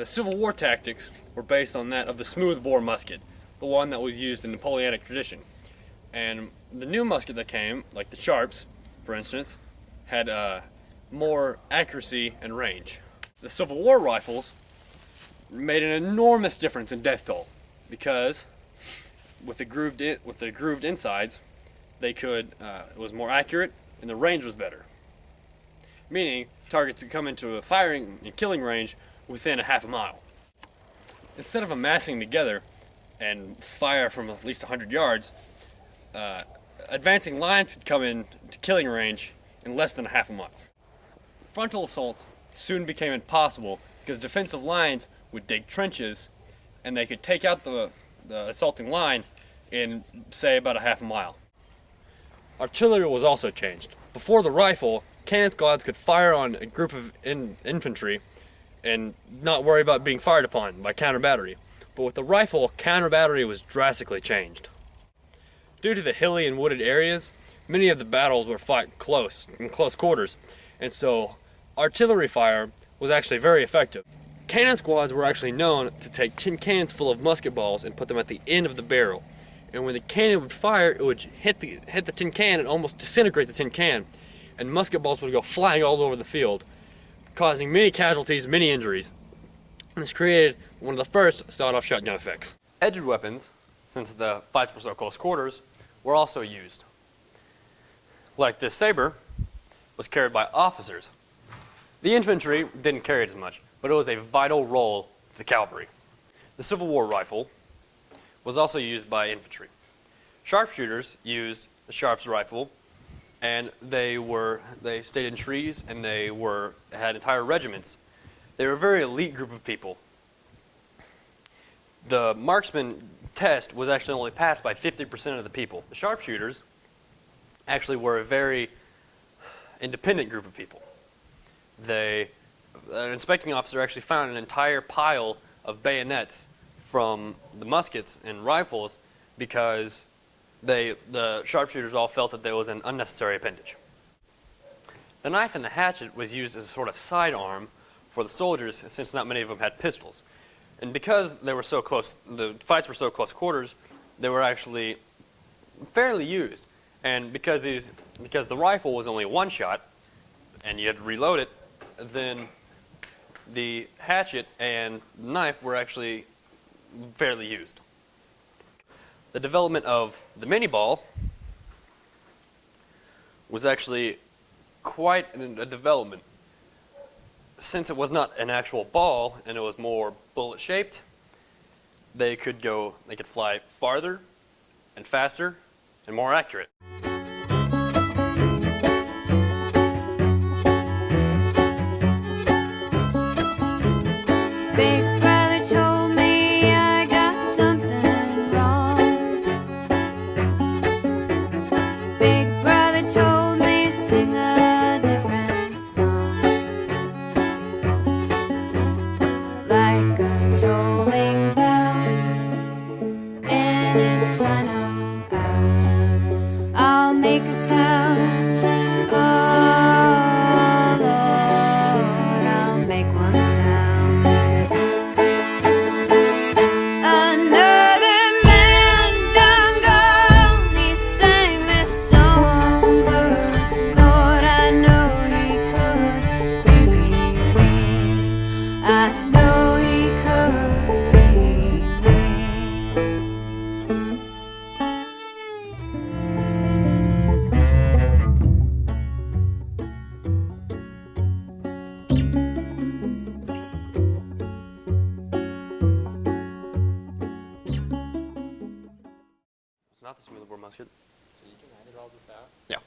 Civil War tactics were based on that of the smooth-bore musket, the one that was used in the Napoleonic tradition. And the new musket that came, like the Sharps, for instance, had more accuracy and range. The Civil War rifles made an enormous difference in death toll because with the grooved insides, they could it was more accurate and the range was better. Meaning targets could come into a firing and killing range within a half a mile. Instead of amassing together and fire from at least 100 yards, advancing lines could come in to killing range in less than a half a mile. Frontal assaults soon became impossible because defensive lines would dig trenches and they could take out the assaulting line in, say, about a half a mile. Artillery was also changed. Before the rifle, cannon squads could fire on a group of infantry and not worry about being fired upon by counter battery. But with the rifle, counter battery was drastically changed. Due to the hilly and wooded areas, many of the battles were fought in close quarters, and so artillery fire was actually very effective. Cannon squads were actually known to take tin cans full of musket balls and put them at the end of the barrel. And when the cannon would fire, it would hit the tin can and almost disintegrate the tin can. And musket balls would go flying all over the field, causing many casualties, many injuries. And this created one of the first sawed-off shotgun effects. Edged weapons, since the fights were so close quarters, were also used. Like this saber was carried by officers. The infantry didn't carry it as much, but it was a vital role to cavalry. The Civil War rifle was also used by infantry. Sharpshooters used the Sharps rifle, and they stayed in trees, and they had entire regiments. They were a very elite group of people. The marksman test was actually only passed by 50% of the people. The sharpshooters actually were a very independent group of people. An inspecting officer actually found an entire pile of bayonets from the muskets and rifles because the sharpshooters all felt that there was an unnecessary appendage. The knife and the hatchet was used as a sort of sidearm for the soldiers, since not many of them had pistols. And because they were so close, the fights were so close quarters, they were actually fairly used. And because the rifle was only one shot, and you had to reload it, then the hatchet and knife were actually fairly used. The development of the mini ball was actually quite a development. Since it was not an actual ball and it was more bullet shaped, they could fly farther and faster and more accurate. Big brother told me I got something wrong. Big brother told me sing a different song, like a tolling bell in its final hour. I'll make a sound. Oh Lord, I'll make one sound. It's not the smooth bore musket. So you can edit all this out? Yeah.